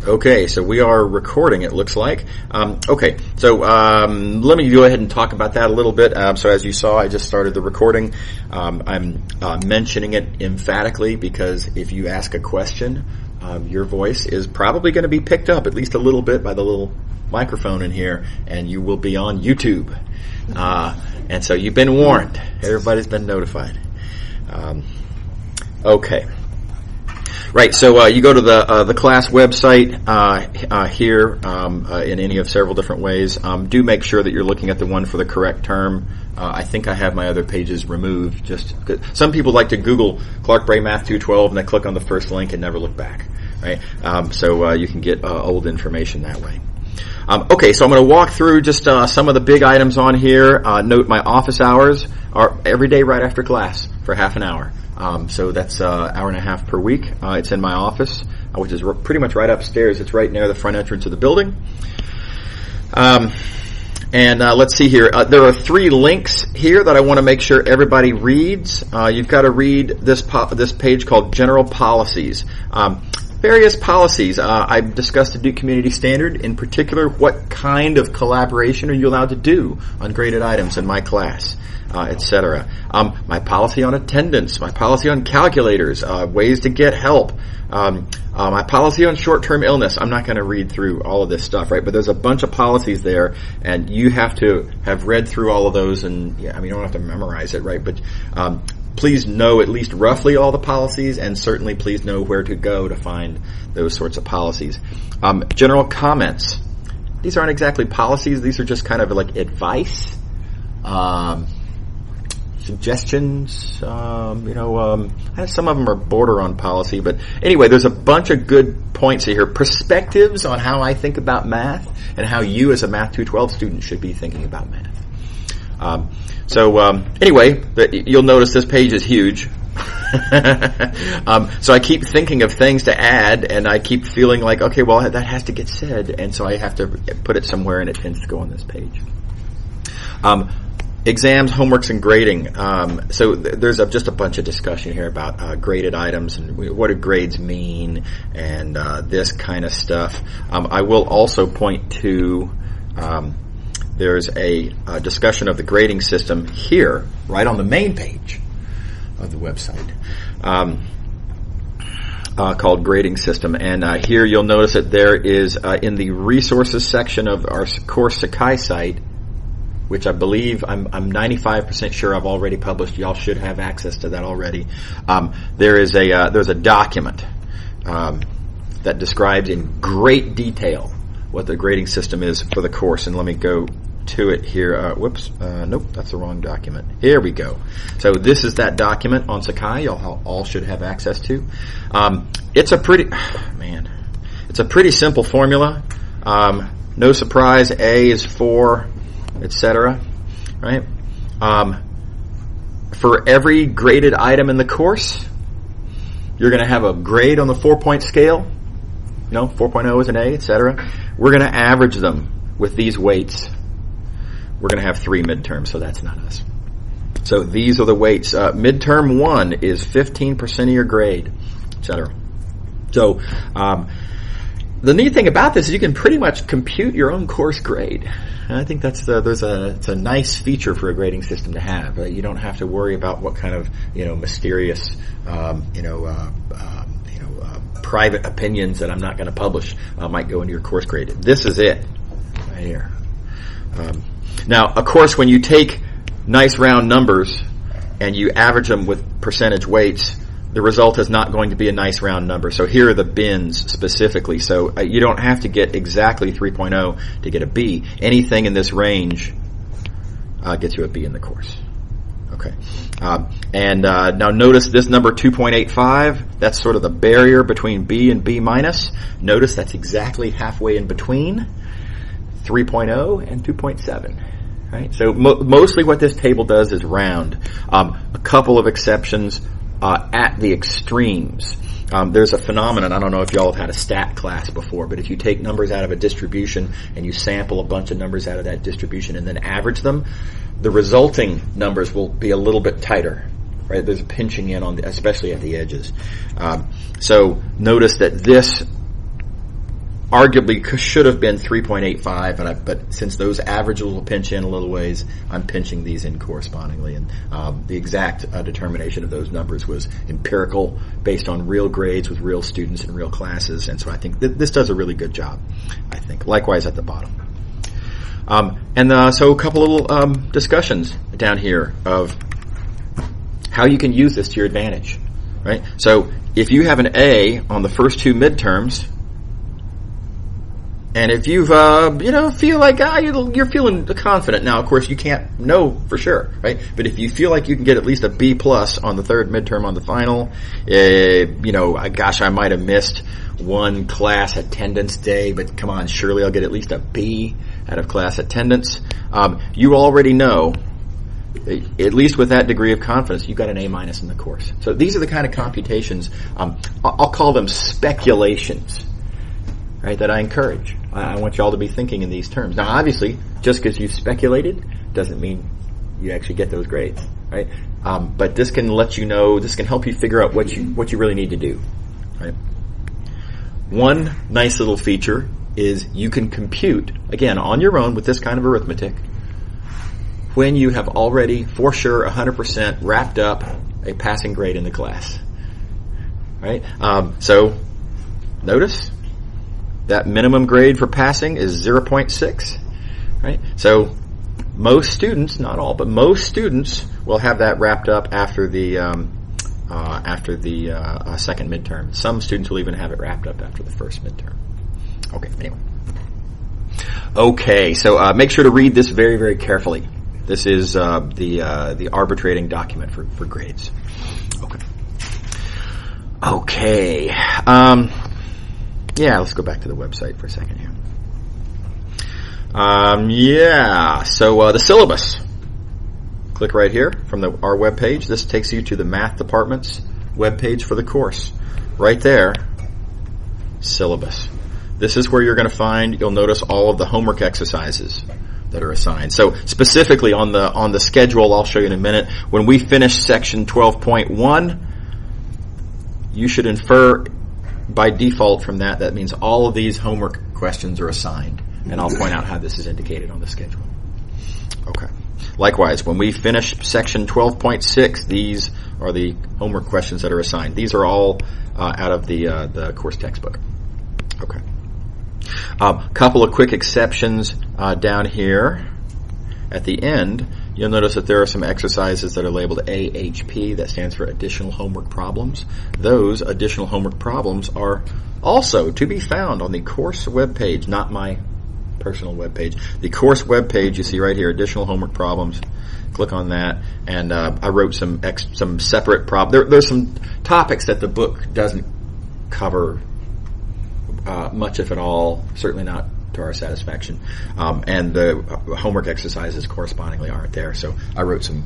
Okay, so we are recording, it looks like. Okay, so let me go ahead and talk about that a little bit. So as you saw, I just started the recording. I'm mentioning it emphatically because if you ask a question, your voice is probably going to be picked up at least a little bit by the little microphone in here, and you will be on YouTube. And so you've been warned. Everybody's been notified. Okay. Right, so you go to the class website here in any of several different ways. Do make sure that you're looking at the one for the correct term. I think I have my other pages removed. Just some people like to Google Clark Bray Math 212 and they click on the first link and never look back. Right, so you can get old information that way. Okay, so I'm going to walk through just some of the big items on here. Note my office hours are every day right after class for half an hour. So that's an hour and a half per week. It's in my office, which is pretty much right upstairs. It's right near the front entrance of the building. And let's see here. There are 3 links here that I want to make sure everybody reads. You've got to read this page called General Policies. Various policies. I discussed the Duke Community Standard, in particular, what kind of collaboration are you allowed to do on graded items in my class, etc. My policy on attendance, my policy on calculators, ways to get help, my policy on short-term illness. I'm not going to read through all of this stuff, right? But there's a bunch of policies there, and you have to have read through all of those, and you don't have to memorize it, right? But please know at least roughly all the policies, and certainly please know where to go to find those sorts of policies. General comments. These aren't exactly policies. These are just kind of like advice, suggestions. Some of them are border on policy. But anyway, there's a bunch of good points here. Perspectives on how I think about math and how you as a Math 212 student should be thinking about math. Anyway, you'll notice this page is huge. So I keep thinking of things to add, and I keep feeling like, okay, well, that has to get said, and so I have to put it somewhere, and it tends to go on this page. Exams, homeworks, and grading. So there's just a bunch of discussion here about graded items and what do grades mean, and this kind of stuff. I will also point to... there's a discussion of the grading system here, right on the main page of the website, called Grading System. And here you'll notice that there is, in the resources section of our course Sakai site, which I believe, I'm 95% sure I've already published. Y'all should have access to that already. There's a document that describes in great detail what the grading system is for the course. And let me go to it here. Nope, that's the wrong document. Here we go. So this is that document on Sakai. Y'all all should have access to. It's a pretty simple formula. No surprise. A is 4, etc. Right? For every graded item in the course, you're going to have a grade on the 4-point scale. 4.0 is an A, etc. We're going to average them with these weights. We're going to have 3 midterms, so that's not us. So these are the weights. Midterm 1 is 15% of your grade, etc. So the neat thing about this is you can pretty much compute your own course grade. And I think it's a nice feature for a grading system to have. You don't have to worry about what kind of mysterious private opinions that I'm not going to publish might go into your course grade. This is it right here. Now, of course, when you take nice round numbers and you average them with percentage weights, the result is not going to be a nice round number. So here are the bins specifically. So you don't have to get exactly 3.0 to get a B. Anything in this range gets you a B in the course. Okay. Now notice this number 2.85, that's sort of the barrier between B and B minus. Notice that's exactly halfway in between 3.0 and 2.7. Right? So mostly what this table does is round. A couple of exceptions at the extremes. There's a phenomenon, I don't know if y'all have had a stat class before, but if you take numbers out of a distribution and you sample a bunch of numbers out of that distribution and then average them, the resulting numbers will be a little bit tighter, right? There's a pinching in especially at the edges. So notice that this arguably should have been 3.85, but since those averages will pinch in a little ways, I'm pinching these in correspondingly. And the exact determination of those numbers was empirical, based on real grades with real students in real classes. And so I think this does a really good job, I think. Likewise at the bottom. So a couple little discussions down here of how you can use this to your advantage, right? So if you have an A on the first two midterms, and if you've, feel like you're feeling confident now, of course you can't know for sure, right? But if you feel like you can get at least a B plus on the third midterm on the final, I might have missed one class attendance day, but come on, surely I'll get at least a B out of class attendance. You already know, at least with that degree of confidence, you got an A minus in the course. So these are the kind of computations, I'll call them speculations, right, that I encourage. I want you all to be thinking in these terms. Now, obviously, just because you've speculated doesn't mean you actually get those grades, right? But this can let you know, this can help you figure out what you really need to do, right? One nice little feature is you can compute, again, on your own with this kind of arithmetic, when you have already, for sure, 100% wrapped up a passing grade in the class, right? So, notice that minimum grade for passing is 0.6, right? So most students, not all, but most students will have that wrapped up after the second midterm. Some students will even have it wrapped up after the first midterm. Okay, anyway. Okay, so make sure to read this very, very carefully. This is the arbitrating document for grades. Okay. Let's go back to the website for a second here. So the syllabus. Click right here from our webpage. This takes you to the math department's webpage for the course. Right there, syllabus. This is where you're going to find, you'll notice all of the homework exercises that are assigned. So specifically on the schedule, I'll show you in a minute, when we finish section 12.1, you should infer by default from that means all of these homework questions are assigned. And I'll point out how this is indicated on the schedule. Okay. Likewise, when we finish section 12.6, these are the homework questions that are assigned. These are all out of the course textbook. Okay. Couple of quick exceptions down here. At the end, you'll notice that there are some exercises that are labeled AHP. That stands for Additional Homework Problems. Those additional homework problems are also to be found on the course webpage, not my personal webpage. The course webpage, you see right here, Additional Homework Problems. Click on that, and I wrote some separate problems. There's some topics that the book doesn't cover much, if at all, certainly not to our satisfaction, and the homework exercises correspondingly aren't there. So I wrote some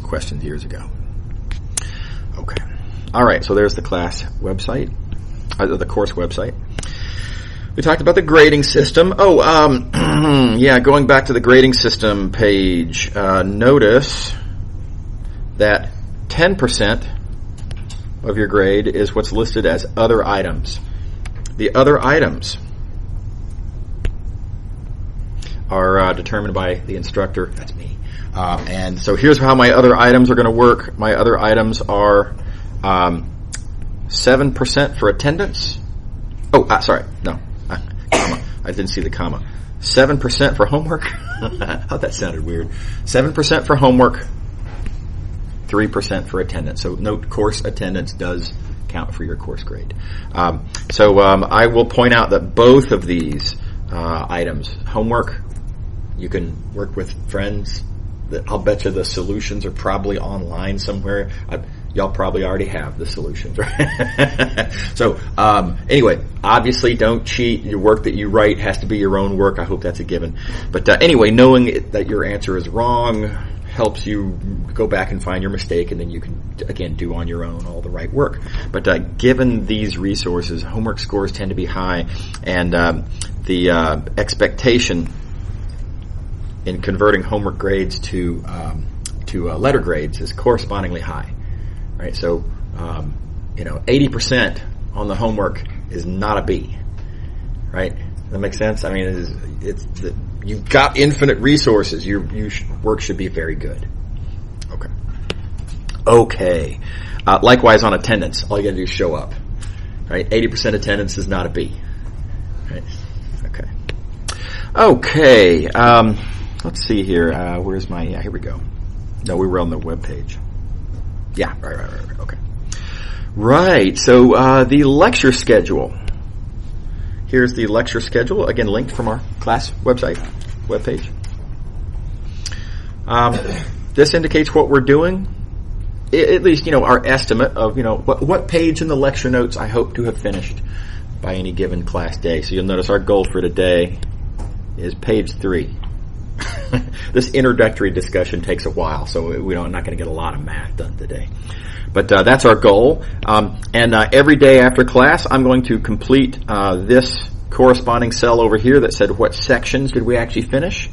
questions years ago. Okay, all right. So there's the class website, the course website. We talked about the grading system. Going back to the grading system page. Notice that 10% of your grade is what's listed as other items. The other items are determined by the instructor. That's me. And so here's how my other items are going to work. My other items are 7% for attendance. Sorry. No. Comma. I didn't see the comma. 7% for homework. Oh, that sounded weird. 7% for homework. 3% for attendance. So note, course attendance does count for your course grade. I will point out that both of these items, homework, you can work with friends. I'll bet you the solutions are probably online somewhere. Y'all probably already have the solutions, right? So, anyway, obviously don't cheat. Your work that you write has to be your own work. I hope that's a given. But anyway, knowing that your answer is wrong helps you go back and find your mistake, and then you can, again, do on your own all the right work. But given these resources, homework scores tend to be high, and the expectation in converting homework grades to letter grades is correspondingly high. Right, so 80% on the homework is not a B. right? That makes sense? I mean, you've got infinite resources. Your work should be very good. Okay. Likewise on attendance. All you gotta do is show up. Right? 80% attendance is not a B. Right? Okay. Let's see here. Where's my, here we go. No, we were on the web page. Yeah, right. Okay. Right. So, the lecture schedule. Here's the lecture schedule. Again, linked from our class website, webpage. This indicates what we're doing. At least, our estimate of, what page in the lecture notes I hope to have finished by any given class day. So you'll notice our goal for today is page 3. This introductory discussion takes a while, so I'm not going to get a lot of math done today. But that's our goal. And every day after class, I'm going to complete this corresponding cell over here that said what sections did we actually finish.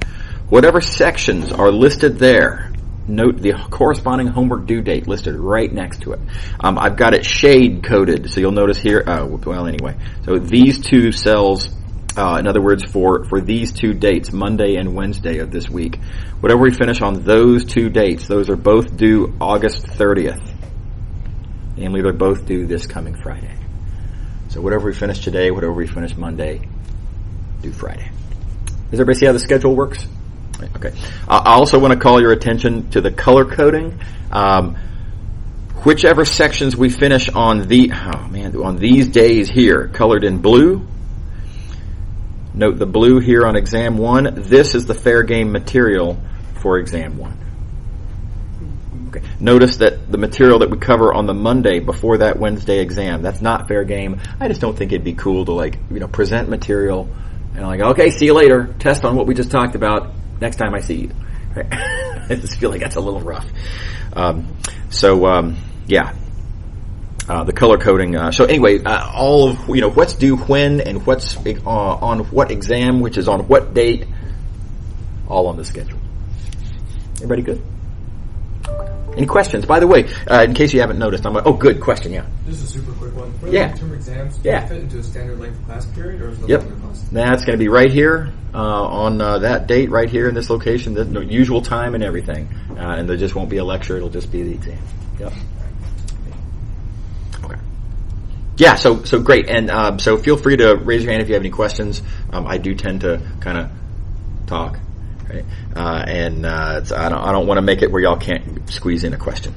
Whatever sections are listed there, note the corresponding homework due date listed right next to it. I've got it shade coded, so you'll notice here, so these two cells, in other words, for these 2 dates, Monday and Wednesday of this week, whatever we finish on those 2 dates, those are both due August 30th. And they're both due this coming Friday. So whatever we finish today, whatever we finish Monday, due Friday. Does everybody see how the schedule works? Okay. I also want to call your attention to the color coding. Whichever sections we finish on these days here, colored in blue. Note the blue here on exam 1. This is the fair game material for exam 1. Okay. Notice that the material that we cover on the Monday before that Wednesday exam, that's not fair game. I just don't think it'd be cool to present material and okay, see you later. Test on what we just talked about. Next time I see you. Right? I just feel like that's a little rough. The color coding. So anyway, all of, what's due when and what's on what exam, which is on what date, all on the schedule. Everybody good? Any questions? By the way, in case you haven't noticed, good question, yeah. This is a super quick one. For midterm exams, do they fit into a standard length class period, or is it longer class? That's going to be right here on that date, right here in this location, the usual time and everything. And there just won't be a lecture; it'll just be the exam. Yep. Okay. Yeah. So great, and so feel free to raise your hand if you have any questions. I do tend to kind of talk. Right? I don't want to make it where y'all can't squeeze in a question.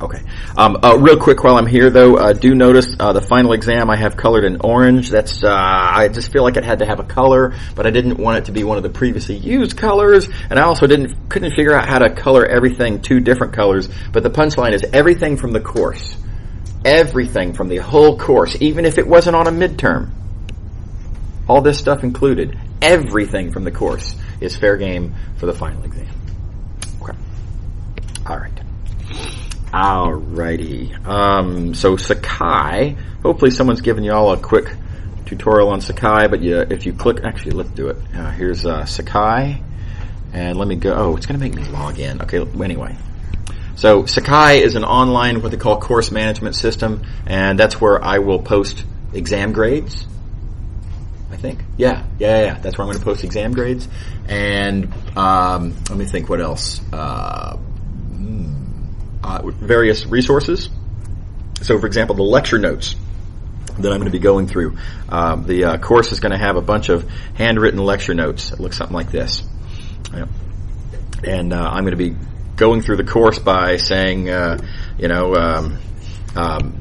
Okay. Real quick while I'm here though, do notice the final exam I have colored in orange. That's I just feel like it had to have a color, but I didn't want it to be one of the previously used colors, and I also couldn't figure out how to color everything 2 different colors. But the punchline is everything from the course, everything from the whole course, even if it wasn't on a midterm. All this stuff included. Everything from the course is fair game for the final exam. Okay. All right. Alrighty. So Sakai, hopefully someone's given you all a quick tutorial on Sakai, but if you click, actually let's do it. Here's Sakai, and let me go, it's going to make me log in. Okay, anyway. So Sakai is an online, what they call course management system, and that's where I will post exam grades. I think. Yeah. That's where I'm going to post exam grades. And let me think what else. Various resources. So, for example, the lecture notes that I'm going to be going through. The course is going to have a bunch of handwritten lecture notes. It looks something like this. Yeah. And I'm going to be going through the course by saying,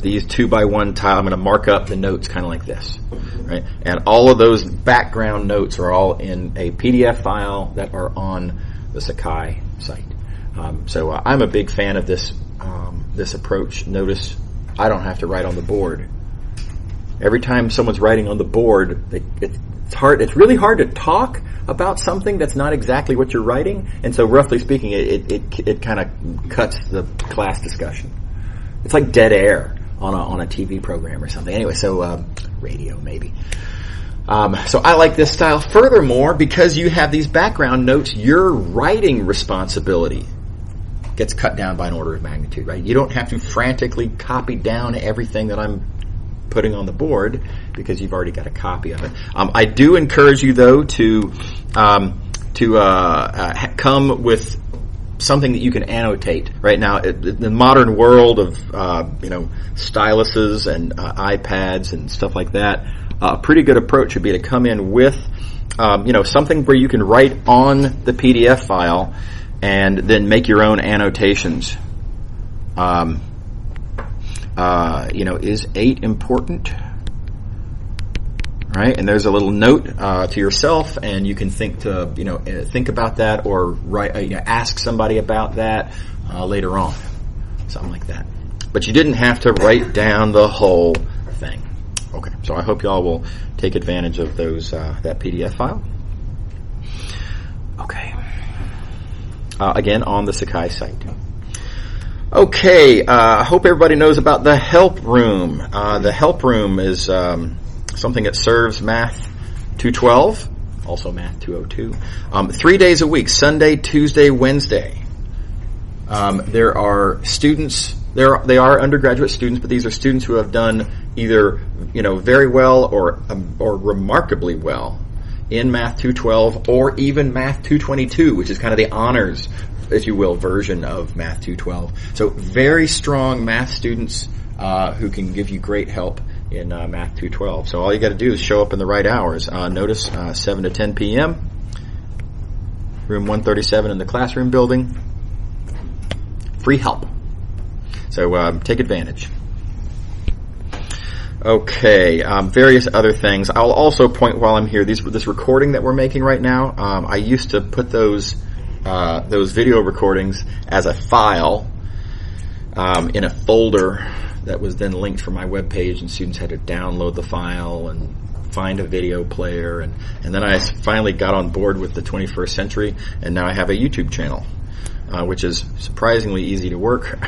these 2x1 tile, I'm going to mark up the notes kind of like this, right? And all of those background notes are all in a PDF file that are on the Sakai site. So I'm a big fan of this approach. Notice I don't have to write on the board. Every time someone's writing on the board, it's hard. It's really hard to talk about something that's not exactly what you're writing. And so, roughly speaking, it kind of cuts the class discussion. It's like dead air on a TV program or something. Anyway, so radio maybe. So I like this style. Furthermore, because you have these background notes, your writing responsibility gets cut down by an order of magnitude, right? You don't have to frantically copy down everything that I'm putting on the board because you've already got a copy of it. I do encourage you, though, to come with something that you can annotate. Right now, the modern world of styluses and iPads and stuff like that, a pretty good approach would be to come in with something where you can write on the PDF file and then make your own annotations. Is 8 important? Right, and there's a little note to yourself, and you can think about that, or write, ask somebody about that later on, something like that. But you didn't have to write down the whole thing. Okay, so I hope y'all will take advantage of those that PDF file. Okay, again on the Sakai site. Okay, I hope everybody knows about the help room. The help room is something that serves Math 212, also Math 202, 3 days a week, Sunday, Tuesday, Wednesday. There are students, they are undergraduate students, but these are students who have done either, very well or remarkably well in Math 212 or even Math 222, which is kind of the honors, if you will, version of Math 212. So very strong math students who can give you great help in Math 212. So all you got to do is show up in the right hours. Notice 7 to 10 p.m., room 137 in the classroom building. Free help. So take advantage. Okay, various other things. I'll also point while I'm here, this recording that we're making right now, I used to put those video recordings as a file in a folder that was then linked from my webpage, and students had to download the file and find a video player, and then I finally got on board with the 21st century, and now I have a YouTube channel, which is surprisingly easy to work.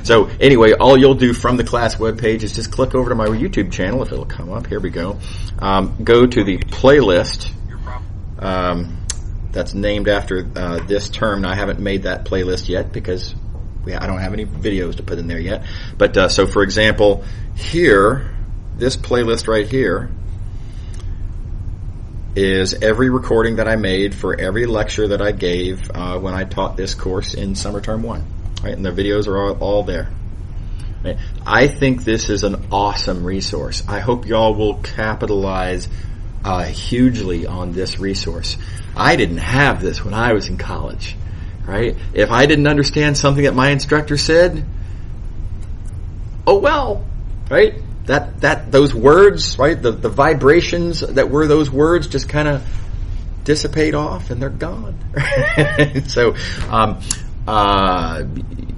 So anyway, all you'll do from the class webpage is just click over to my YouTube channel, if it'll come up. Here we go. Go to the playlist that's named after this term. Now, I haven't made that playlist yet because I don't have any videos to put in there yet. But so, for example, here, this playlist right here is every recording that I made for every lecture that I gave when I taught this course in summer term 1. Right, and the videos are all there. Right. I think this is an awesome resource. I hope y'all will capitalize hugely on this resource. I didn't have this when I was in college. Right? If I didn't understand something that my instructor said, oh well, right? That those words, right? The vibrations that were those words just kind of dissipate off and they're gone. So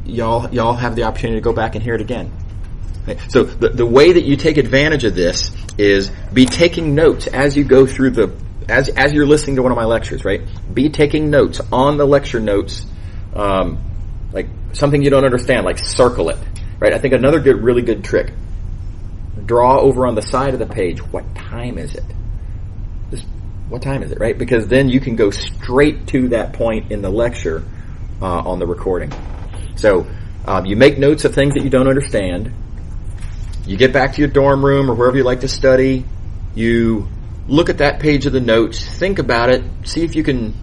y'all have the opportunity to go back and hear it again. Right? So the way that you take advantage of this is be taking notes as you go through as you're listening to one of my lectures, right? Be taking notes on the lecture notes, like something you don't understand, like circle it, right? I think another really good trick, draw over on the side of the page, what time is it? What time is it, right? Because then you can go straight to that point in the lecture on the recording. So you make notes of things that you don't understand. You get back to your dorm room or wherever you like to study. You look at that page of the notes, think about it, see if you can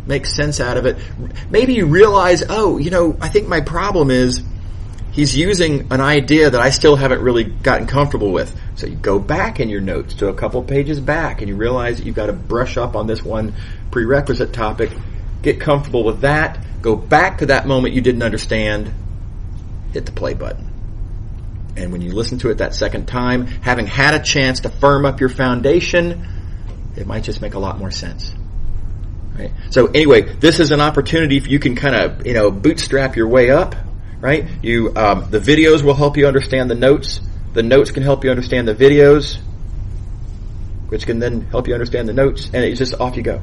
make sense out of it. Maybe you realize, I think my problem is he's using an idea that I still haven't really gotten comfortable with. So you go back in your notes to a couple pages back and you realize that you've got to brush up on this one prerequisite topic, get comfortable with that, go back to that moment you didn't understand, hit the play button. And when you listen to it that second time, having had a chance to firm up your foundation, it might just make a lot more sense. Right? So anyway, this is an opportunity if you can kind of, bootstrap your way up. Right? The videos will help you understand the notes. The notes can help you understand the videos, which can then help you understand the notes, and it's just off you go.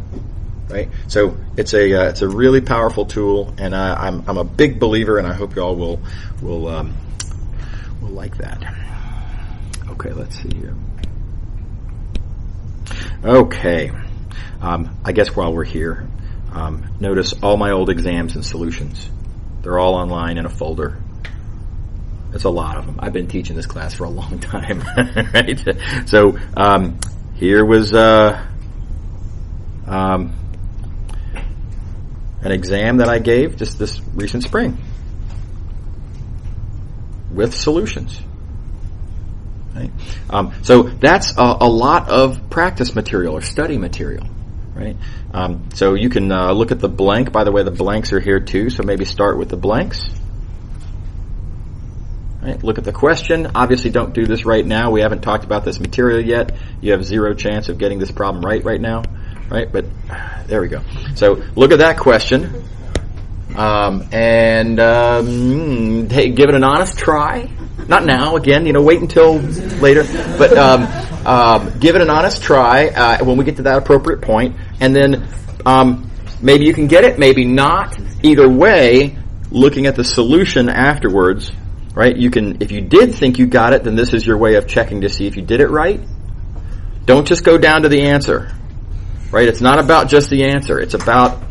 Right? So it's a really powerful tool, and I'm a big believer, and I hope you all will like that. Okay, let's see here. Okay, I guess while we're here, notice all my old exams and solutions. They're all online in a folder. It's a lot of them. I've been teaching this class for a long time, right? So here was an exam that I gave just this recent spring with solutions. Right? So that's a lot of practice material or study material. Right? So you can look at the blank. By the way, the blanks are here too, so maybe start with the blanks. Right? Look at the question. Obviously, don't do this right now. We haven't talked about this material yet. You have zero chance of getting this problem right now. Right? But there we go. So look at that question. And hey, give it an honest try. Not now, again, wait until later. But give it an honest try when we get to that appropriate point. And then maybe you can get it, maybe not. Either way, looking at the solution afterwards, right? You can, if you did think you got it, then this is your way of checking to see if you did it right. Don't just go down to the answer, right? It's not about just the answer. It's about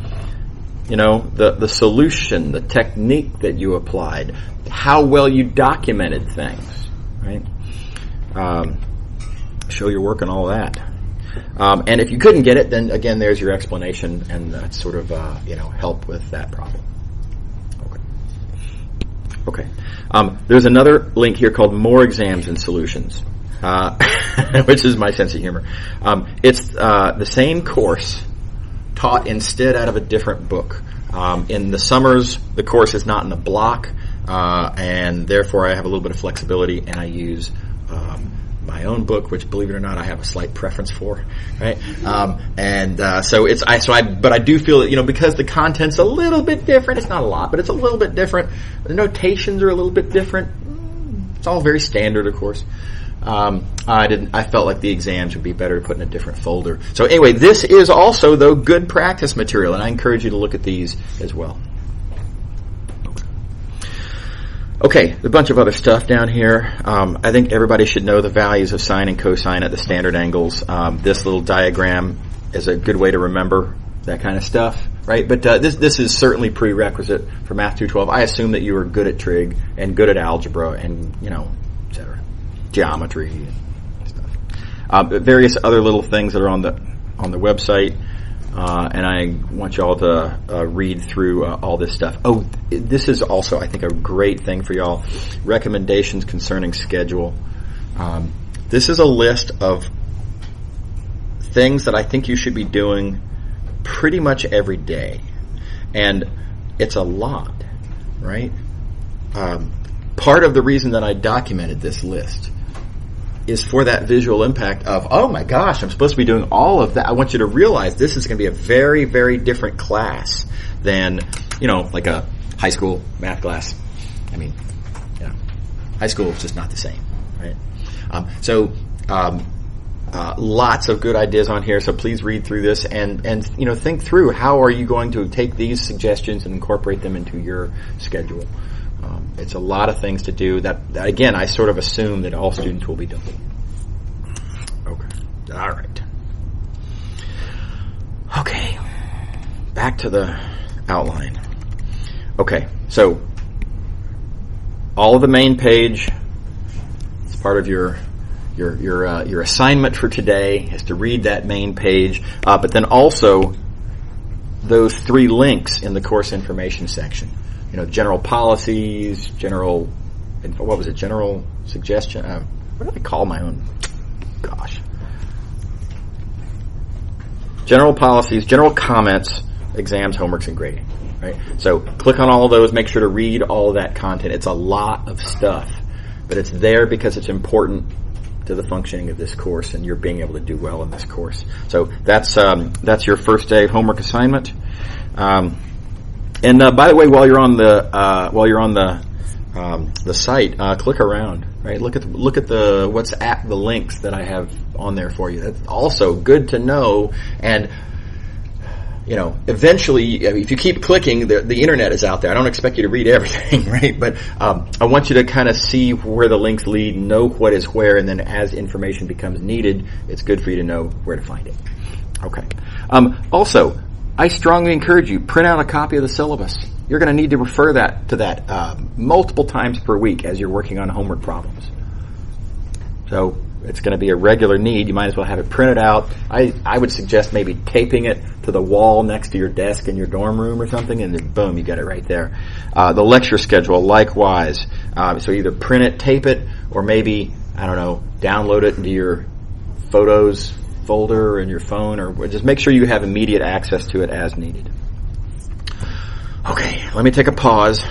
the solution, the technique that you applied, how well you documented things, right? Show your work and all that. And if you couldn't get it, then again, there's your explanation, and that's sort of help with that problem. Okay. There's another link here called More Exams and Solutions, which is my sense of humor. It's the same course taught instead out of a different book. In the summers, the course is not in a block, and therefore I have a little bit of flexibility, and I use my own book, which, believe it or not, I have a slight preference for, right? But I do feel that, because the content's a little bit different, it's not a lot, but it's a little bit different. The notations are a little bit different. It's all very standard, of course. I felt like the exams would be better to put in a different folder. So anyway, this is also, though, good practice material, and I encourage you to look at these as well. Okay, a bunch of other stuff down here. I think everybody should know the values of sine and cosine at the standard angles. This little diagram is a good way to remember that kind of stuff, right? But this is certainly prerequisite for Math 212. I assume that you are good at trig and good at algebra and, et cetera, geometry and stuff. Various other little things that are on the website. And I want you all to read through all this stuff. Oh, this is also, I think, a great thing for y'all. Recommendations concerning schedule. This is a list of things that I think you should be doing pretty much every day. And it's a lot, right? Part of the reason that I documented this list is for that visual impact of, oh my gosh, I'm supposed to be doing all of that. I want you to realize this is going to be a very, very different class than, like a high school math class. I mean, high school is just not the same, right? Lots of good ideas on here, so please read through this and think through how are you going to take these suggestions and incorporate them into your schedule. It's a lot of things to do that again, I sort of assume that all students will be doing. Okay. All right. Okay. Back to the outline. Okay. So all of the main page is part of your assignment for today is to read that main page, but then also those 3 links in the course information section. General policies, general suggestion. What do I call my own? Gosh. General policies, general comments, exams, homeworks, and grading. Right? So click on all of those. Make sure to read all of that content. It's a lot of stuff, but it's there because it's important to the functioning of this course and you're being able to do well in this course. So that's your first day homework assignment. And by the way, while you're on the site, click around, right? Look at the what's at the links that I have on there for you. That's also good to know. And eventually, if you keep clicking, the internet is out there. I don't expect you to read everything, right? But I want you to kind of see where the links lead, know what is where, and then as information becomes needed, it's good for you to know where to find it. Okay. Also, I strongly encourage you, print out a copy of the syllabus. you're going to need to refer to that multiple times per week as you're working on homework problems. So it's going to be a regular need. You might as well have it printed out. I would suggest maybe taping it to the wall next to your desk in your dorm room or something, and then boom, you got it right there. The lecture schedule, likewise. So either print it, tape it, or maybe, I don't know, download it into your photos folder in your phone, or just make sure you have immediate access to it as needed. Okay, let me take a pause,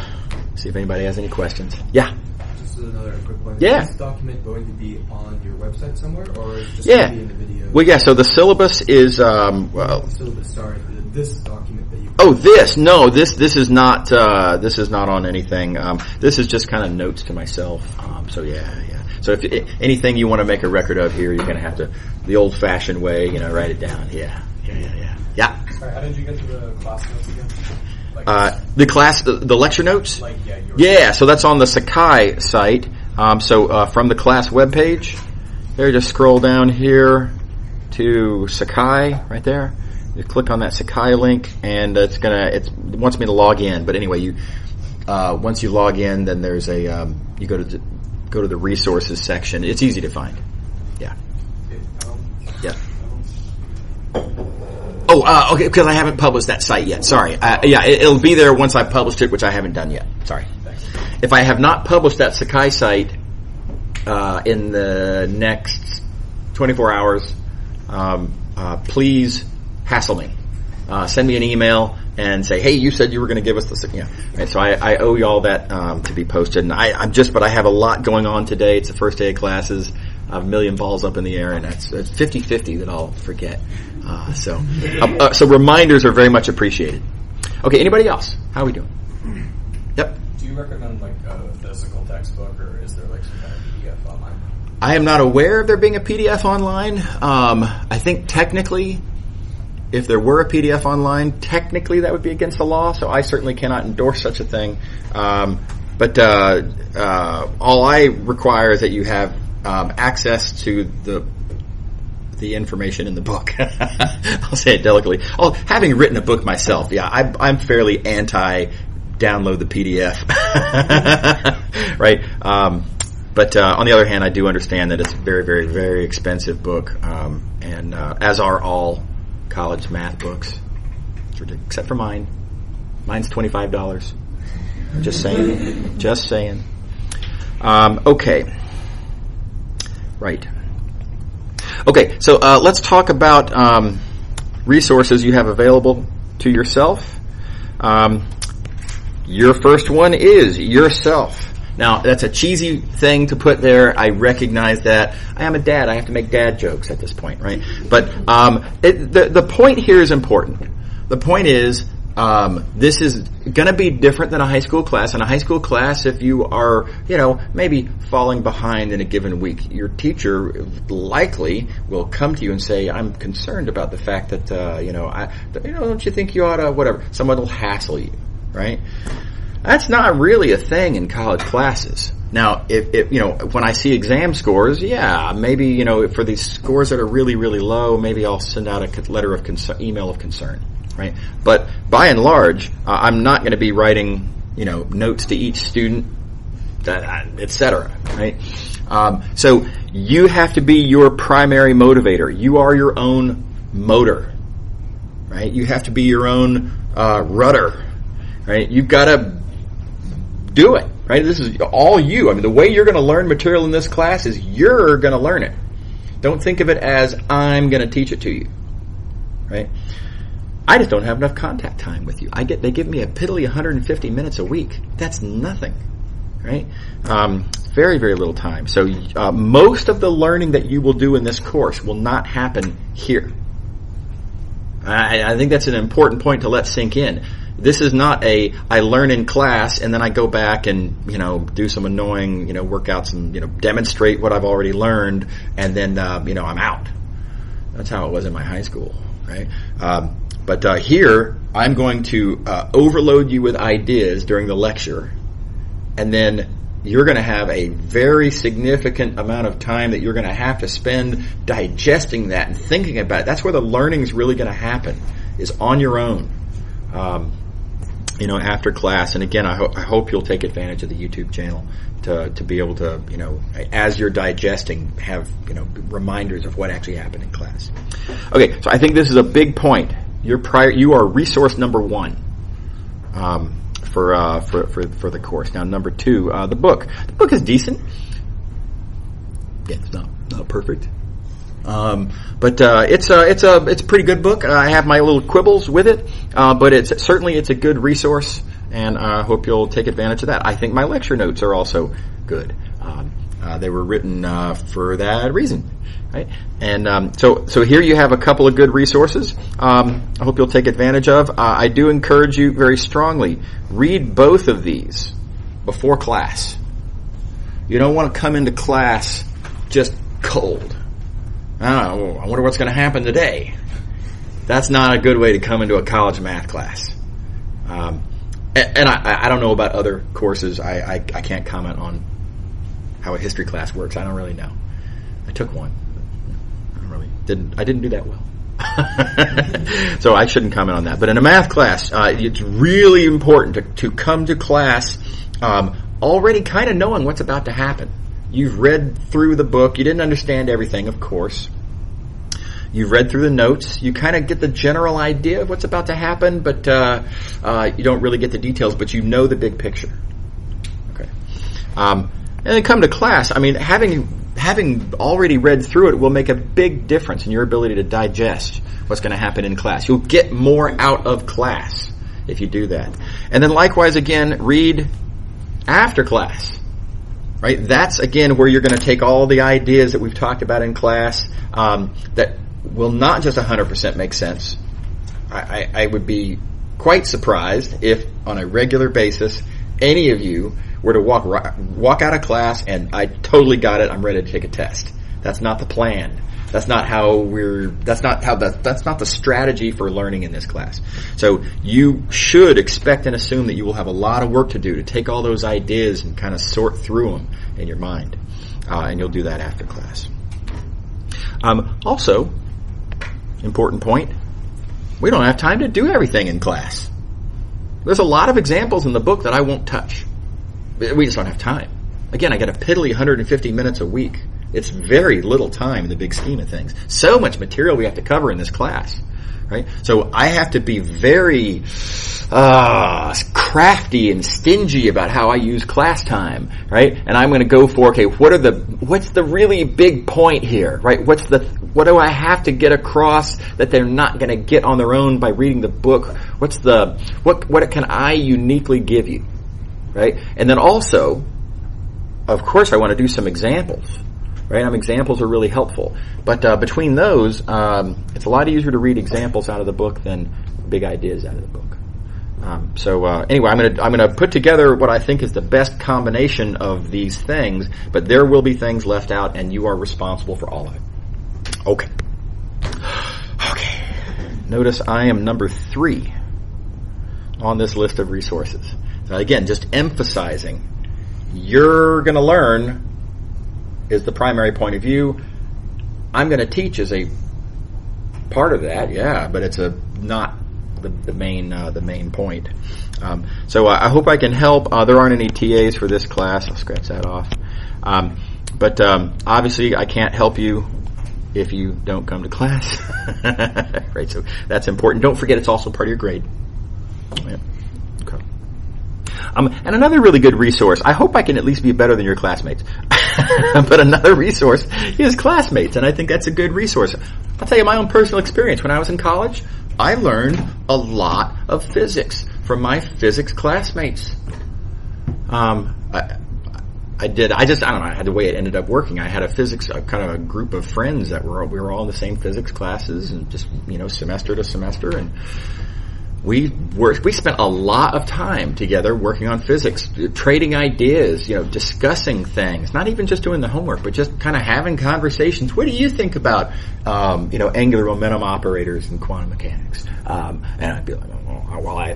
see if anybody has any questions. Yeah? Just another quick one. Yeah. Is this document going to be on your website somewhere, or is it just Yeah. going to be in the video? Well, yeah, so the syllabus is, The syllabus, sorry, this document that you... oh, this is not on anything. This is just kind of notes to myself. So yeah. So if anything you want to make a record of here, you're going to have to, the old-fashioned way, write it down. Yeah. Sorry, how did you get to the class notes again? The lecture notes? Yours. Yeah, so that's on the Sakai site. So from the class webpage, there, just scroll down here to Sakai right there. You click on that Sakai link, and it wants me to log in. But anyway, once you log in, then there's you go to the resources section. It's easy to find. Yeah. Yeah. Oh, okay, because I haven't published that site yet. Sorry. It'll be there once I've published it, which I haven't done yet. Sorry. If I have not published that Sakai site in the next 24 hours, please hassle me. Send me an email and say, hey, you said you were going to give us this. Yeah. Right, so I owe you all that to be posted. And but I have a lot going on today. It's the first day of classes. I have a million balls up in the air, and it's 50-50 that I'll forget. So reminders are very much appreciated. Okay, anybody else? How are we doing? Yep. Do you recommend a physical textbook, or is there some kind of PDF online? I am not aware of there being a PDF online. I think technically, if there were a PDF online, technically that would be against the law, so I certainly cannot endorse such a thing. But all I require is that you have access to the information in the book. I'll say it delicately. Having written a book myself, I'm fairly anti-download the PDF. Right? But on the other hand, I do understand that it's a very, very, very expensive book, and as are all college math books, except for mine. Mine's $25. Just saying. Okay. Right. Okay, so let's talk about resources you have available to yourself. Your first one is yourself. Now, that's a cheesy thing to put there. I recognize that. I am a dad. I have to make dad jokes at this point, right? But the point here is important. The point is, this is going to be different than a high school class. In a high school class, if you are, maybe falling behind in a given week, your teacher likely will come to you and say, I'm concerned about the fact that, don't you think you ought to, whatever. Someone will hassle you, right? That's not really a thing in college classes. Now, if when I see exam scores, maybe, for these scores that are really, really low, maybe I'll send out a letter of email of concern. Right, but by and large, I'm not going to be writing, notes to each student, etc. Right, so you have to be your primary motivator. You are your own motor, right? You have to be your own rudder, right? You've got to do it, right? This is all you. I mean, the way you're going to learn material in this class is you're going to learn it. Don't think of it as I'm going to teach it to you, right? I just don't have enough contact time with you. They give me a piddly 150 minutes a week. That's nothing, right? Very, very little time. So most of the learning that you will do in this course will not happen here. I think that's an important point to let sink in. This is not I learn in class and then I go back and do some annoying workouts and demonstrate what I've already learned and then I'm out. That's how it was in my high school, right? But here, I'm going to overload you with ideas during the lecture, and then you're going to have a very significant amount of time that you're going to have to spend digesting that and thinking about it. That's where the learning is really going to happen, is on your own. after class. And again, I hope you'll take advantage of the YouTube channel to be able to, as you're digesting, have, reminders of what actually happened in class. Okay, so I think this is a big point. You are resource number 1 for the course. Now, number 2, the book. The book is decent. Yeah, it's not perfect. But it's a pretty good book. I have my little quibbles with it, but it's a good resource, and I hope you'll take advantage of that. I think my lecture notes are also good. They were written for that reason, right? And so here you have a couple of good resources. I hope you'll take advantage of. I do encourage you very strongly, read both of these before class. You don't want to come into class just cold. I wonder what's going to happen today. That's not a good way to come into a college math class. And I don't know about other courses. I can't comment on how a history class works. I don't really know. I took one. I didn't do that well. So I shouldn't comment on that. But in a math class, it's really important to come to class already kind of knowing what's about to happen. You've read through the book. You didn't understand everything, of course. You've read through the notes. You kind of get the general idea of what's about to happen, but you don't really get the details, but you know the big picture. Okay. And then come to class. I mean, having already read through it will make a big difference in your ability to digest what's going to happen in class. You'll get more out of class if you do that. And then likewise, again, read after class. Right? That's, again, where you're going to take all the ideas that we've talked about in class that will not just 100% make sense. I would be quite surprised if, on a regular basis, any of you were to walk out of class and I totally got it, I'm ready to take a test. That's not the plan. That's not the strategy for learning in this class. So you should expect and assume that you will have a lot of work to do to take all those ideas and kind of sort through them in your mind. And you'll do that after class. Also, important point, we don't have time to do everything in class. There's a lot of examples in the book that I won't touch. We just don't have time. Again, I get a piddly 150 minutes a week. It's very little time in the big scheme of things. So much material we have to cover in this class, right? So I have to be very crafty and stingy about how I use class time, right? And I'm going to go for, okay, what's the really big point here, right? What do I have to get across that they're not going to get on their own by reading the book? What can I uniquely give you, right? And then also, of course, I want to do some examples. Right? Examples are really helpful. But between those, it's a lot easier to read examples out of the book than big ideas out of the book. Anyway, I'm gonna put together what I think is the best combination of these things, but there will be things left out, and you are responsible for all of it. Okay. Notice I am number 3 on this list of resources. So again, just emphasizing, you're going to learn is the primary point of view. I'm going to teach as a part of that, yeah, but it's not the main point. So I hope I can help. There aren't any TAs for this class. I'll scratch that off. But obviously, I can't help you if you don't come to class. Right, so that's important. Don't forget, it's also part of your grade. Yeah. Okay. And another really good resource, I hope I can at least be better than your classmates. But another resource is Classmates, and I think that's a good resource. I'll tell you my own personal experience. When I was in college, I learned a lot of physics from my physics classmates. I don't know, I had the way it ended up working. I had kind of a group of friends that we were all in the same physics classes, and just, semester to semester, and we spent a lot of time together working on physics, trading ideas, discussing things, not even just doing the homework, but just kind of having conversations. What do you think about, angular momentum operators in quantum mechanics? And I'd be like, well, I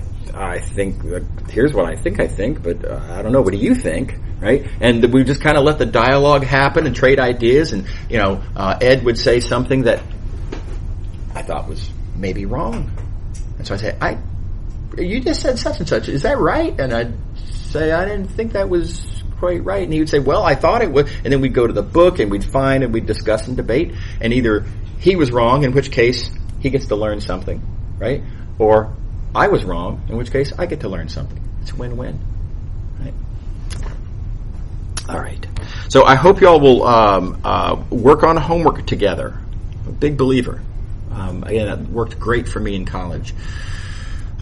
think, here's what I think, but I don't know. What do you think? Right? And we just kind of let the dialogue happen and trade ideas. And, Ed would say something that I thought was maybe wrong. And so I say, you just said such and such. Is that right? And I'd say, I didn't think that was quite right. And he would say, well, I thought it was. And then we'd go to the book and we'd find and we'd discuss and debate. And either he was wrong, in which case he gets to learn something, right? Or I was wrong, in which case I get to learn something. It's win-win, right? All right. So I hope y'all will work on homework together. I'm a big believer. Again, it worked great for me in college.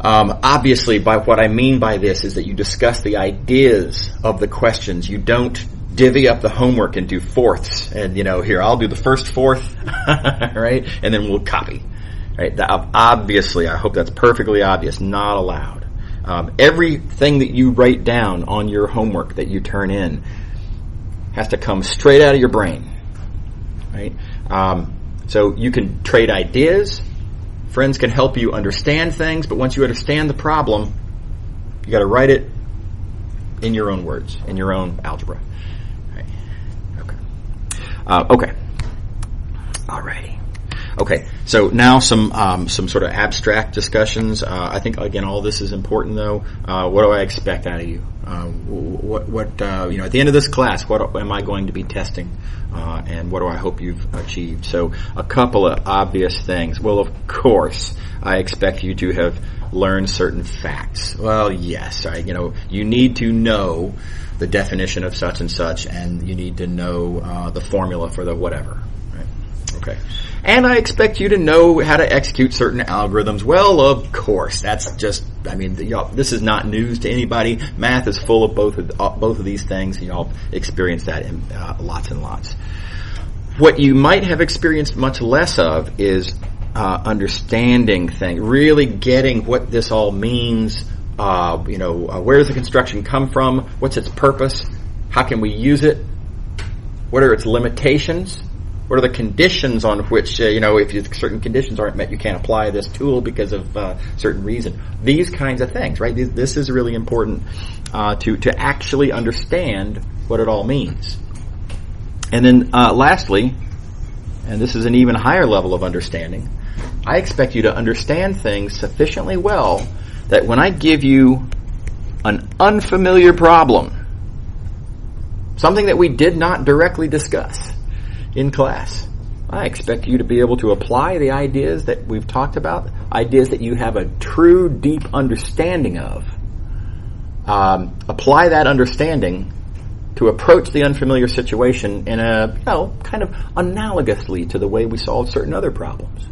Obviously, by what I mean by this is that you discuss the ideas of the questions. You don't divvy up the homework and do fourths. And, here, I'll do the first fourth, right? And then we'll copy, right? Obviously, I hope that's perfectly obvious, not allowed. Everything that you write down on your homework that you turn in has to come straight out of your brain, right? So you can trade ideas. Friends can help you understand things, but once you understand the problem, you got to write it in your own words, in your own algebra. Right. Okay. All righty. Okay. So now some sort of abstract discussions. I think again all this is important though. What do I expect out of you? What at the end of this class, what am I going to be testing? And what do I hope you've achieved? So a couple of obvious things. Well, of course, I expect you to have learned certain facts. Well, yes, you need to know the definition of such and such, and you need to know the formula for the whatever. Right? Okay. And I expect you to know how to execute certain algorithms. Well, of course, that's just, this is not news to anybody. Math is full of both of these things. Y'all experience that in lots and lots. What you might have experienced much less of is understanding things, really getting what this all means. Where does the construction come from? What's its purpose? How can we use it? What are its limitations? What are the conditions on which, if certain conditions aren't met, you can't apply this tool because of certain reason? These kinds of things, right? This is really important to actually understand what it all means. And then lastly, and this is an even higher level of understanding, I expect you to understand things sufficiently well that when I give you an unfamiliar problem, something that we did not directly discuss in class, I expect you to be able to apply the ideas that we've talked about, ideas that you have a true, deep understanding of. Apply that understanding to approach the unfamiliar situation in a, kind of analogously to the way we solve certain other problems,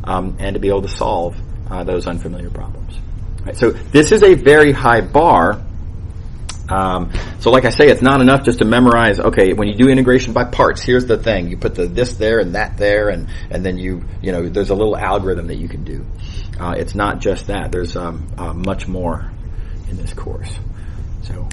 and to be able to solve those unfamiliar problems. Right, so this is a very high bar. So like I say, it's not enough just to memorize, okay, when you do integration by parts, here's the thing. You put the this there and that there, and then there's a little algorithm that you can do. It's not just that. There's much more in this course. So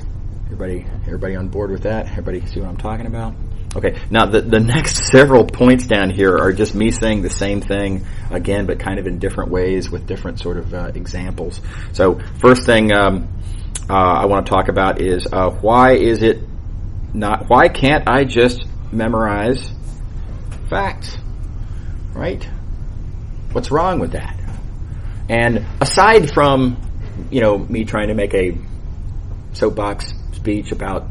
everybody on board with that? Everybody see what I'm talking about? Okay, now the next several points down here are just me saying the same thing again, but kind of in different ways with different sort of examples. So first thing I want to talk about is why can't I just memorize facts, right? What's wrong with that? And aside from, me trying to make a soapbox speech about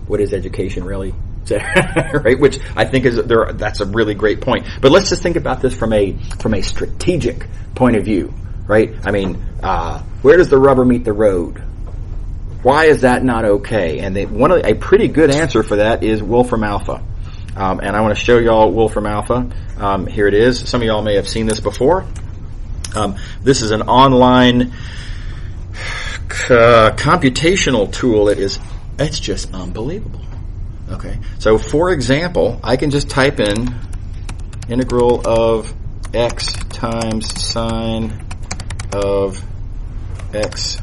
what is education really, right? Which I think that's a really great point. But let's just think about this from a strategic point of view, right? Where does the rubber meet the road? Why is that not okay? And a pretty good answer for that is Wolfram Alpha. And I want to show y'all Wolfram Alpha. Here it is. Some of y'all may have seen this before. This is an online computational tool. It's just unbelievable. Okay. So for example, I can just type in integral of x times sine of x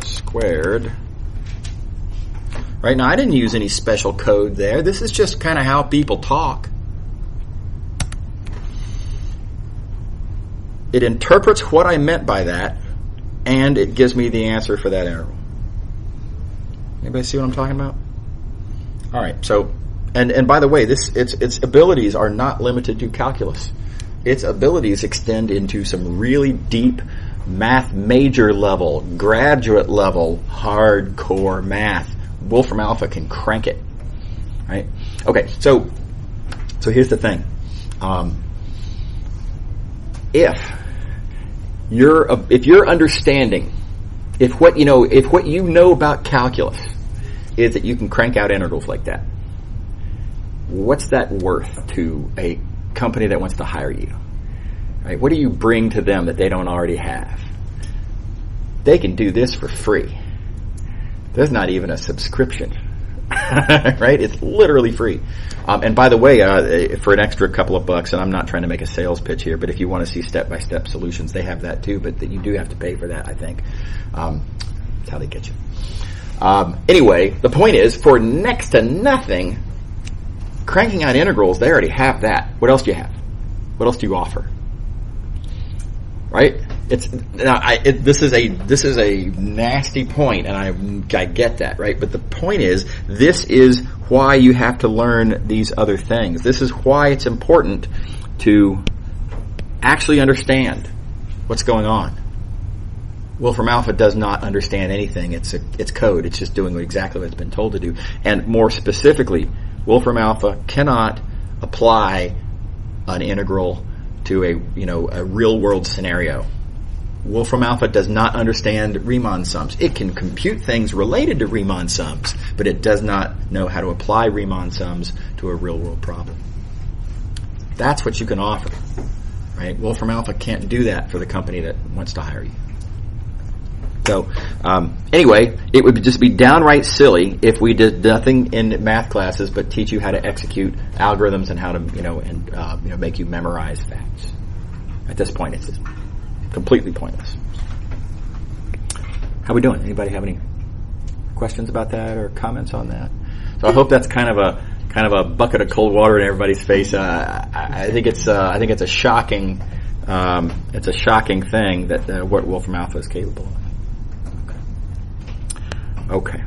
squared. Right now, I didn't use any special code there. This is just kind of how people talk. It interprets what I meant by that, and it gives me the answer for that interval. Anybody see what I'm talking about? All right. So, and by the way, its abilities are not limited to calculus. Its abilities extend into some really deep math major level, graduate level, hardcore math, Wolfram Alpha can crank it, right? Okay, so here's the thing. If you're understanding, if what you know about calculus is that you can crank out integrals like that, what's that worth to a company that wants to hire you? Right? What do you bring to them that they don't already have? They can do this for free. There's not even a subscription, right? It's literally free. And by the way, for an extra couple of bucks, and I'm not trying to make a sales pitch here, but if you want to see step-by-step solutions, they have that too, but you do have to pay for that, I think. That's how they get you. Anyway, the point is, for next to nothing, cranking out integrals, they already have that. What else do you have? What else do you offer? Right? This is a nasty point, and I get that, right? But the point is, this is why you have to learn these other things. This is why it's important to actually understand what's going on. Wolfram Alpha does not understand anything. It's code. It's just doing exactly what it's been told to do. And more specifically, Wolfram Alpha cannot apply an integral to a real world scenario. Wolfram Alpha does not understand Riemann sums. It can compute things related to Riemann sums, but it does not know how to apply Riemann sums to a real world problem. That's what you can offer, right? Wolfram Alpha can't do that for the company that wants to hire you. So, anyway, it would just be downright silly if we did nothing in math classes but teach you how to execute algorithms and how to, make you memorize facts. At this point, it's just completely pointless. How we doing? Anybody have any questions about that or comments on that? So I hope that's kind of a bucket of cold water in everybody's face. I think it's a shocking thing that what Wolfram Alpha is capable of. Okay.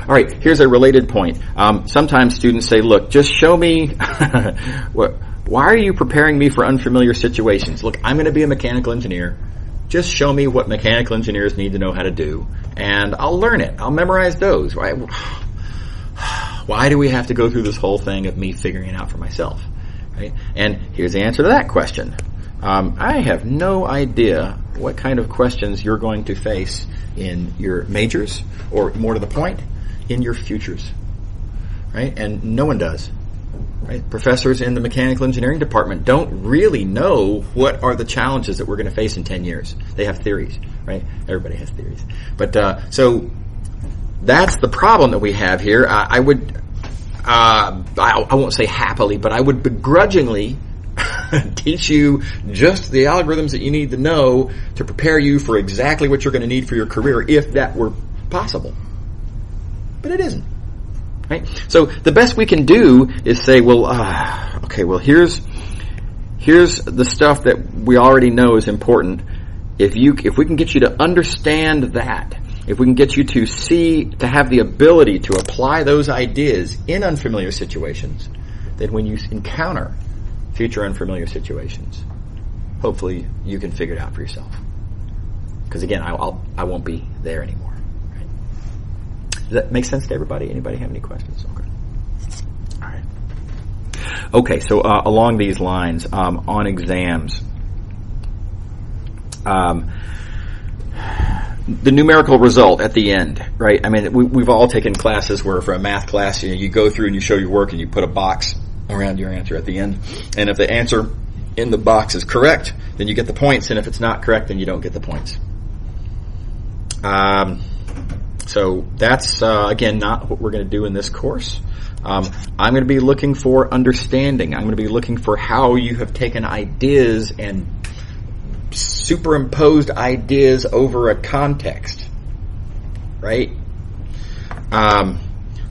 All right. Here's a related point. Sometimes students say, "Look, just show me. Why are you preparing me for unfamiliar situations? Look, I'm going to be a mechanical engineer. Just show me what mechanical engineers need to know how to do, and I'll learn it. I'll memorize those." Right? Why do we have to go through this whole thing of me figuring it out for myself? Right? And here's the answer to that question. I have no idea what kind of questions you're going to face in your majors, or more to the point, in your futures. Right? And no one does. Right? Professors in the mechanical engineering department don't really know what are the challenges that we're going to face in 10 years. They have theories, right? Everybody has theories. But so that's the problem that we have here. I won't say happily, but I would begrudgingly teach you just the algorithms that you need to know to prepare you for exactly what you're going to need for your career if that were possible. But it isn't. Right? So the best we can do is say, here's the stuff that we already know is important. If we can get you to understand that, if we can get you to have the ability to apply those ideas in unfamiliar situations, then when you encounter future unfamiliar situations, hopefully you can figure it out for yourself. Because again, I won't be there anymore. Right? Does that make sense to everybody? Anybody have any questions? Okay. All right. Okay, so along these lines, on exams, the numerical result at the end, right? I mean, we've all taken classes where for a math class, you go through and you show your work and you put a box around your answer at the end. And if the answer in the box is correct, then you get the points. And if it's not correct, then you don't get the points. So that's, again, not what we're going to do in this course. I'm going to be looking for understanding. I'm going to be looking for how you have taken ideas and superimposed ideas over a context. Right?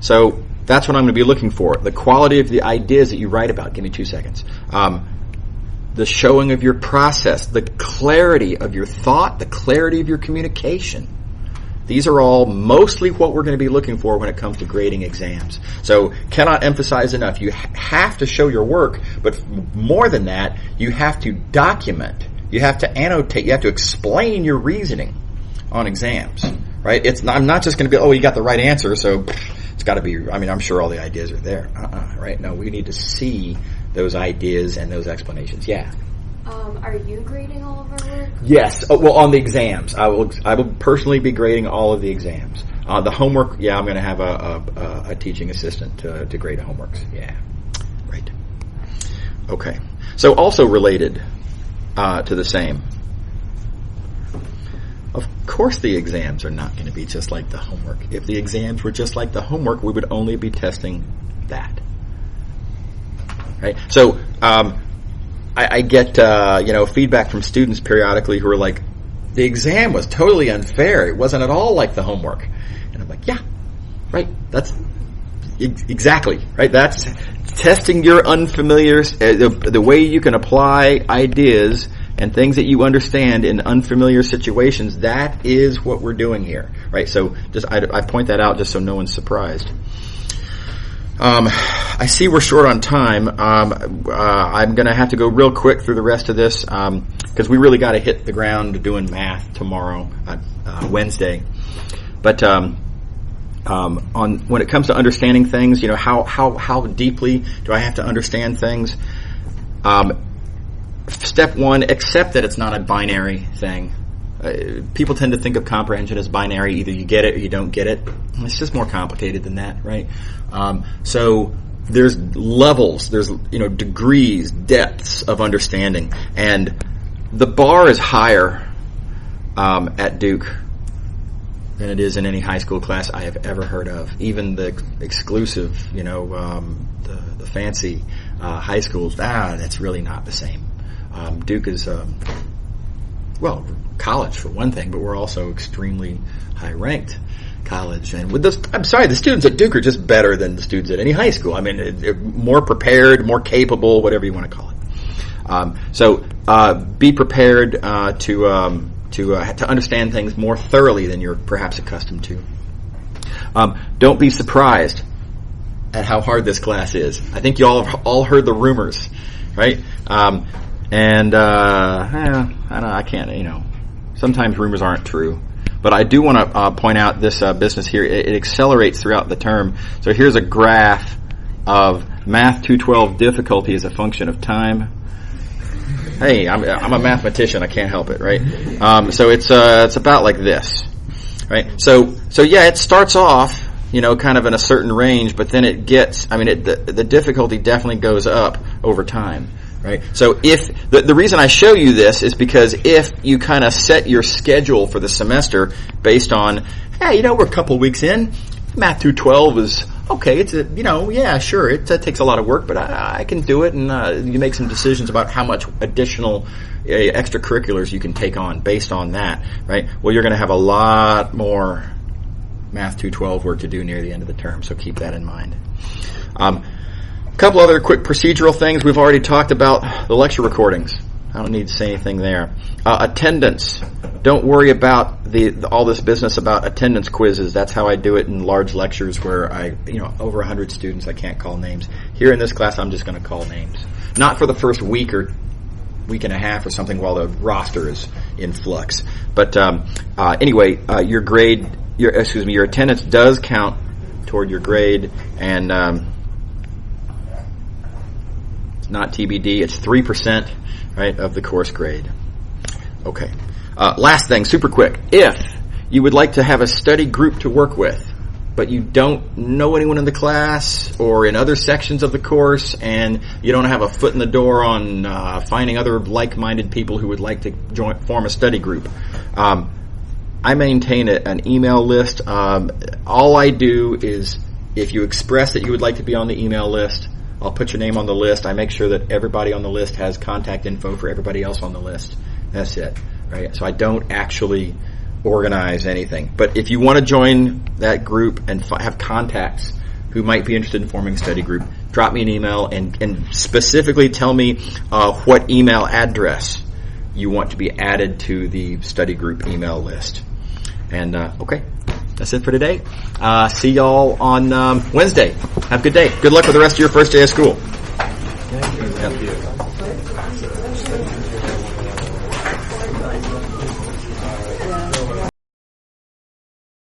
So that's what I'm going to be looking for. The quality of the ideas that you write about. Give me 2 seconds. The showing of your process, the clarity of your thought, the clarity of your communication. These are all mostly what we're going to be looking for when it comes to grading exams. So cannot emphasize enough. You have to show your work, but more than that, you have to document You have to annotate. You have to explain your reasoning on exams, right? I'm not just going to be, you got the right answer, so it's got to be, I'm sure all the ideas are there. Right? No, we need to see those ideas and those explanations. Yeah. Are you grading all of our work? Yes. Well, on the exams, I will personally be grading all of the exams. The homework, I'm going to have a teaching assistant to grade the homeworks. Yeah. Right. Okay. So also related to the same. Of course the exams are not going to be just like the homework. If the exams were just like the homework, we would only be testing that. Right? So, I get, feedback from students periodically who are like, the exam was totally unfair. It wasn't at all like the homework. And I'm like, yeah, right. That's exactly, right? That's testing your unfamiliar, the way you can apply ideas and things that you understand in unfamiliar situations. That is what we're doing here, right? So I point that out just so no one's surprised. I see we're short on time. I'm going to have to go real quick through the rest of this because we really got to hit the ground doing math tomorrow, Wednesday. But when it comes to understanding things, how deeply do I have to understand things? Step one, accept that it's not a binary thing. People tend to think of comprehension as binary. Either you get it or you don't get it. It's just more complicated than that, right? So there's levels, there's degrees, depths of understanding, and the bar is higher at Duke than it is in any high school class I have ever heard of. Even the exclusive, the fancy high schools. That's really not the same. Duke is college for one thing, but we're also extremely high ranked college. And with the students at Duke are just better than the students at any high school. They're more prepared, more capable, whatever you want to call it. So be prepared to understand things more thoroughly than you're perhaps accustomed to. Don't be surprised at how hard this class is. I think you all have all heard the rumors, right? I don't know, I can't, sometimes rumors aren't true. But I do want to point out this business here. It accelerates throughout the term. So here's a graph of Math 212 difficulty as a function of time. Hey, I'm a mathematician. I can't help it, right? So it's about like this, right? So yeah, it starts off, kind of in a certain range, but then it gets, the difficulty definitely goes up over time. Right. So if the reason I show you this is because if you kind of set your schedule for the semester based on, hey, we're a couple weeks in, Math 212 is okay. It's sure, it takes a lot of work, but I can do it, and you make some decisions about how much additional extracurriculars you can take on based on that. Right. Well, you're going to have a lot more Math 212 work to do near the end of the term, so keep that in mind. A couple other quick procedural things. We've already talked about the lecture recordings. I don't need to say anything there. Attendance. Don't worry about all this business about attendance quizzes. That's how I do it in large lectures where over 100 students, I can't call names. Here in this class, I'm just going to call names. Not for the first week or week and a half or something while the roster is in flux. But anyway, your attendance does count toward your grade, and not TBD. It's 3%, right, of the course grade. Okay. Last thing, super quick. If you would like to have a study group to work with, but you don't know anyone in the class or in other sections of the course, and you don't have a foot in the door on finding other like-minded people who would like to form a study group, I maintain an email list. All I do is, if you express that you would like to be on the email list, I'll put your name on the list. I make sure that everybody on the list has contact info for everybody else on the list. That's it, right? So I don't actually organize anything. But if you want to join that group and have contacts who might be interested in forming a study group, drop me an email and specifically tell me what email address you want to be added to the study group email list. And okay. That's it for today. See y'all on Wednesday. Have a good day. Good luck with the rest of your first day of school. Thank you.